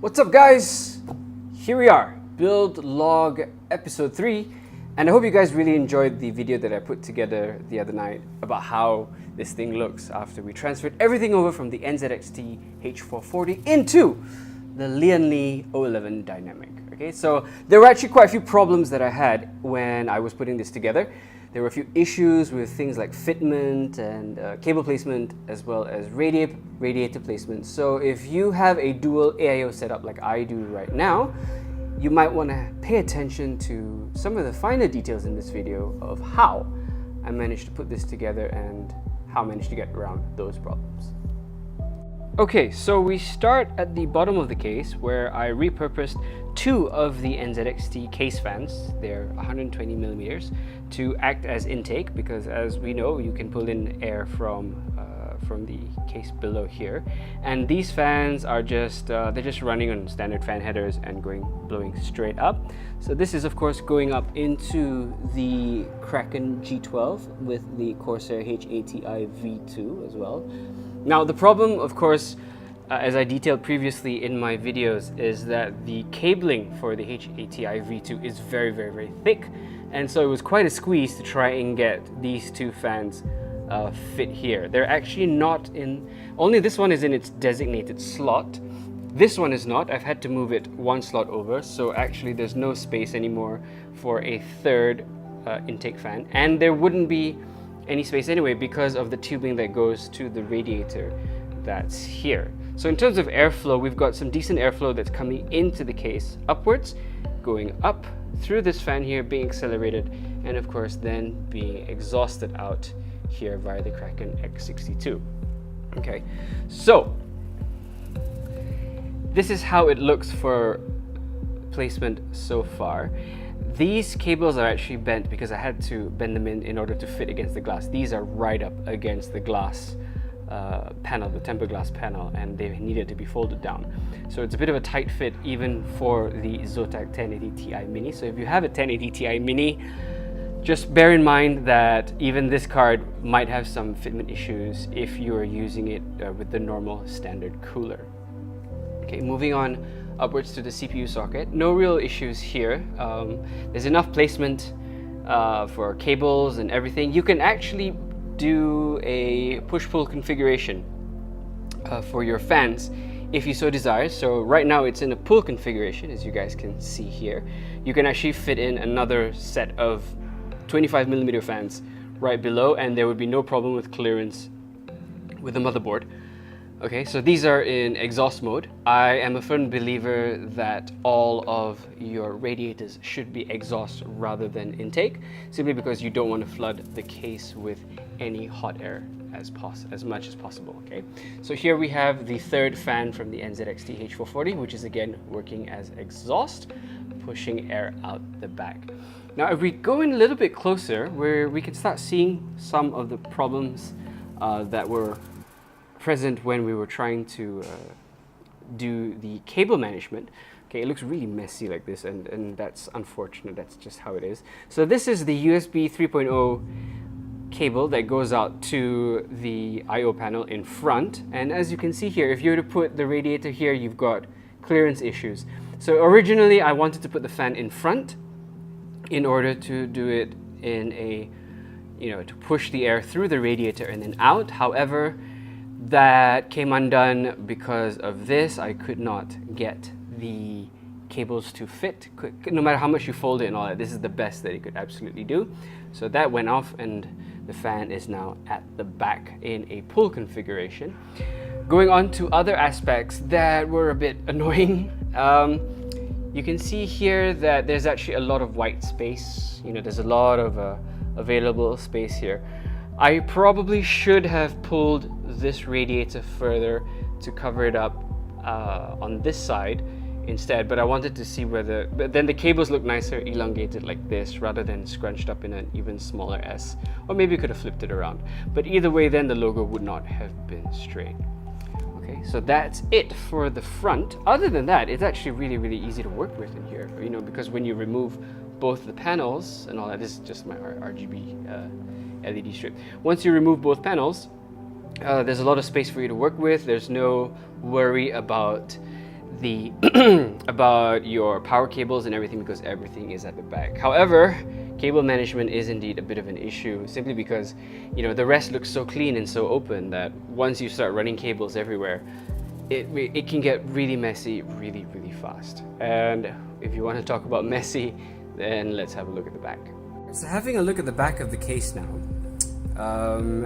What's up, guys? Here we are, build log episode 3, and I hope you guys really enjoyed the video that I put together the other night about how this thing looks after we transferred everything over from the NZXT H440 into the Lian O-11 Dynamic. Okay, so there were actually quite a few problems that I had when I was putting this together. There were a few issues with things like fitment and cable placement, as well as radiator placement. So if you have a dual AIO setup like I do right now, you might want to pay attention to some of the finer details in this video of how I managed to put this together and how I managed to get around those problems. Okay, so we start at the bottom of the case where I repurposed two of the NZXT case fans, they're 120 millimeters, to act as intake, because as we know, you can pull in air from the case below here. And these fans are just, they're just running on standard fan headers and blowing straight up. So this is of course going up into the Kraken G12 with the Corsair HATI V2 as well. Now the problem, of course, as I detailed previously in my videos, is that the cabling for the HATI V2 is very, very, very thick, and so it was quite a squeeze to try and get these two fans fit here. They're actually not in, only this one is in its designated slot. This one is not. I've had to move it one slot over, so actually there's no space anymore for a third intake fan, and there wouldn't be any space anyway because of the tubing that goes to the radiator that's here. So in terms of airflow, we've got some decent airflow that's coming into the case upwards, going up through this fan here, being accelerated, and of course then being exhausted out here via the Kraken X62. Okay, so this is how it looks for placement so far. These cables are actually bent because I had to bend them in order to fit against the glass. These are right up against the glass panel, the tempered glass panel, and they needed to be folded down. So it's a bit of a tight fit even for the Zotac 1080 Ti Mini. So if you have a 1080 Ti Mini, just bear in mind that even this card might have some fitment issues if you are using it with the normal standard cooler. Okay, moving on upwards to the CPU socket. No real issues here. There's enough placement for cables and everything. You can actually do a push-pull configuration for your fans if you so desire. So right now it's in a pull configuration, as you guys can see here. You can actually fit in another set of 25 millimeter fans right below, and there would be no problem with clearance with the motherboard. Okay, so these are in exhaust mode. I am a firm believer that all of your radiators should be exhaust rather than intake, simply because you don't want to flood the case with any hot air as much as possible. Okay, so here we have the third fan from the NZXT H440, which is again working as exhaust, pushing air out the back. Now if we go in a little bit closer, where we can start seeing some of the problems that were present when we were trying to do the cable management. Okay, it looks really messy like this, and that's unfortunate. That's just how it is. So this is the USB 3.0 cable that goes out to the I/O panel in front, and as you can see here, if you were to put the radiator here, you've got clearance issues. So originally I wanted to put the fan in front in order to do it in a, to push the air through the radiator and then out. However, that came undone because of this. I could not get the cables to fit. No matter how much you fold it and all that, this is the best that it could absolutely do. So that went off, and the fan is now at the back in a pull configuration. Going on to other aspects that were a bit annoying. You can see here that there's actually a lot of white space. There's a lot of available space here. I probably should have pulled this radiator further to cover it up on this side instead, but I wanted to see whether, but then the cables look nicer elongated like this rather than scrunched up in an even smaller S, or maybe you could have flipped it around, but either way then the logo would not have been straight. Okay, so that's it for the front. Other than that, it's actually really, really easy to work with in here, because when you remove both the panels and all that, this is just my RGB LED strip. Once you remove both panels, there's a lot of space for you to work with. There's no worry about the about your power cables and everything, because everything is at the back. However, cable management is indeed a bit of an issue, simply because, you know, the rest looks so clean and so open that once you start running cables everywhere, it can get really messy really fast. And if you want to talk about messy, then let's have a look at the back. So having a look at the back of the case now,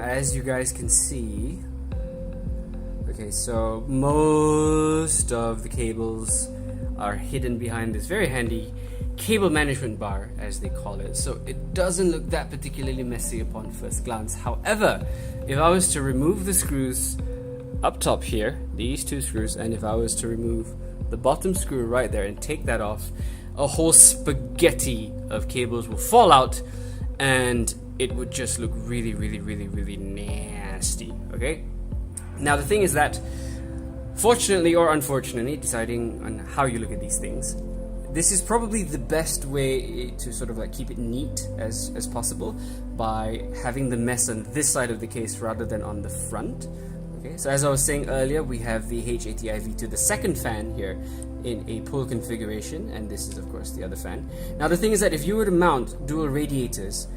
as you guys can see, okay, so most of the cables are hidden behind this very handy cable management bar, as they call it, so it doesn't look that particularly messy upon first glance. However, if I was to remove the screws up top here, these two screws, and if I was to remove the bottom screw right there and take that off, a whole spaghetti of cables will fall out and it would just look really nasty. Okay, now the thing is that, fortunately or unfortunately, depending on how you look at these things, this is probably the best way to sort of like keep it neat as possible, by having the mess on this side of the case rather than on the front. Okay, so as I was saying earlier, we have the HATI V2, the second fan here, in a pull configuration, and this is of course the other fan. Now the thing is that if you were to mount dual radiators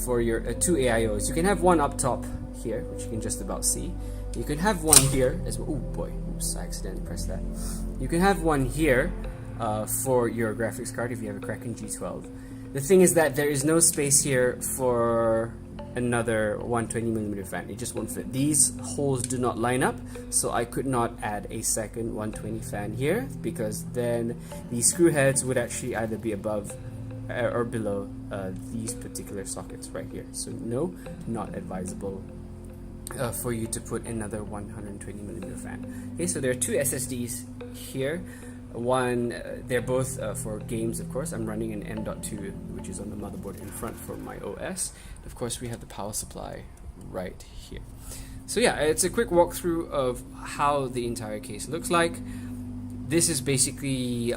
for your two AIOs, you can have one up top here, which you can just about see. You can have one here as well. Oh boy, oops, I accidentally pressed that. You can have one here for your graphics card if you have a Kraken G12. The thing is that there is no space here for another 120mm fan. It just won't fit. These holes do not line up, so I could not add a second 120 fan here, because then the screw heads would actually either be above or below these particular sockets right here. So no, not advisable for you to put another 120mm fan. Okay, so there are two SSDs here. One, they're both for games, of course. I'm running an M.2, which is on the motherboard in front for my OS. Of course, we have the power supply right here. So yeah, it's a quick walkthrough of how the entire case looks like. This is basically,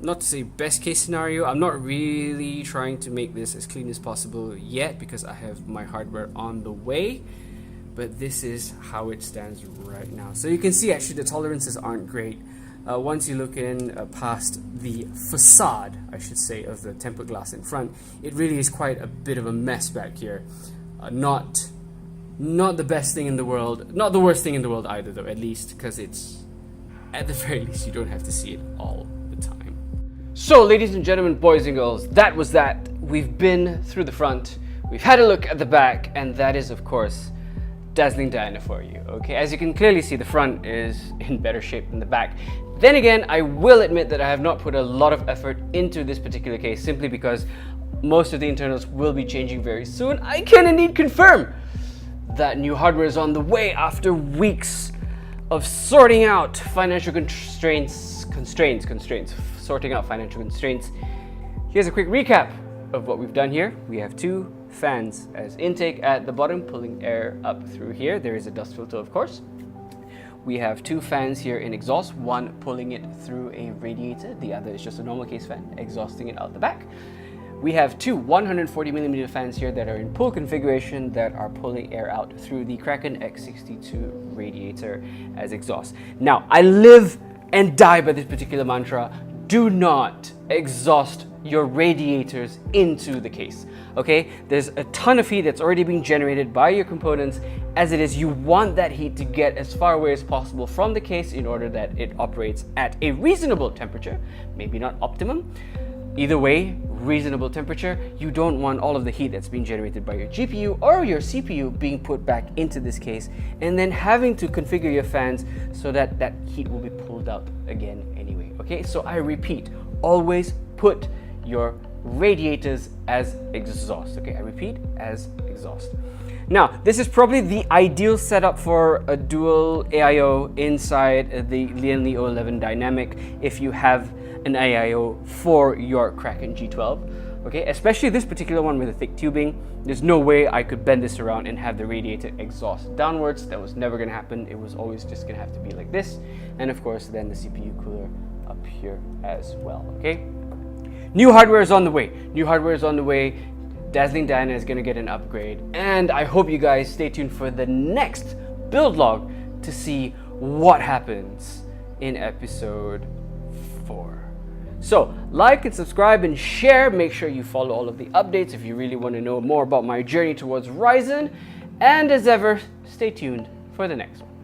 not to say best case scenario. I'm not really trying to make this as clean as possible yet, because I have my hardware on the way. But this is how it stands right now. So you can see actually the tolerances aren't great. Once you look in past the facade, I should say, of the tempered glass in front, it really is quite a bit of a mess back here. Not the best thing in the world, not the worst thing in the world either though, at least, because it's, at the very least, you don't have to see it all the time. So ladies and gentlemen, boys and girls, that was that. We've been through the front, we've had a look at the back, and that is of course dazzling Diana for you. Okay, as you can clearly see, the front is in better shape than the back. Then again, I will admit that I have not put a lot of effort into this particular case, simply because most of the internals will be changing very soon. I can indeed confirm that new hardware is on the way after weeks of sorting out financial constraints. Sorting out financial constraints. Here's a quick recap of what we've done here. We have two fans as intake at the bottom, pulling air up through here. There is a dust filter, of course. We have two fans here in exhaust, one pulling it through a radiator, the other is just a normal case fan, exhausting it out the back. We have two 140mm fans here that are in pull configuration that are pulling air out through the Kraken X62 radiator as exhaust. Now, I live and die by this particular mantra: do not exhaust your radiators into the case. Okay, there's a ton of heat that's already being generated by your components. As it is, you want that heat to get as far away as possible from the case in order that it operates at a reasonable temperature, maybe not optimum. Either way, reasonable temperature. You don't want all of the heat that's being generated by your GPU or your CPU being put back into this case and then having to configure your fans so that that heat will be pulled out again anyway. Okay, so I repeat, always put your radiators as exhaust. Okay, I repeat, as exhaust. Now, this is probably the ideal setup for a dual AIO inside the Lian O-11 dynamic if you have an AIO for your Kraken G12. Okay, especially this particular one with a thick tubing. There's no way I could bend this around and have the radiator exhaust downwards. That was never going to happen. It was always just going to have to be like this. And of course, then the CPU cooler up here as well. Okay, new hardware is on the way. New hardware is on the way. Dazzling Diana is going to get an upgrade, and I hope you guys stay tuned for the next build log to see what happens in episode 4. So, like and subscribe and share. Make sure you follow all of the updates if you really want to know more about my journey towards Ryzen. And as ever, stay tuned for the next one.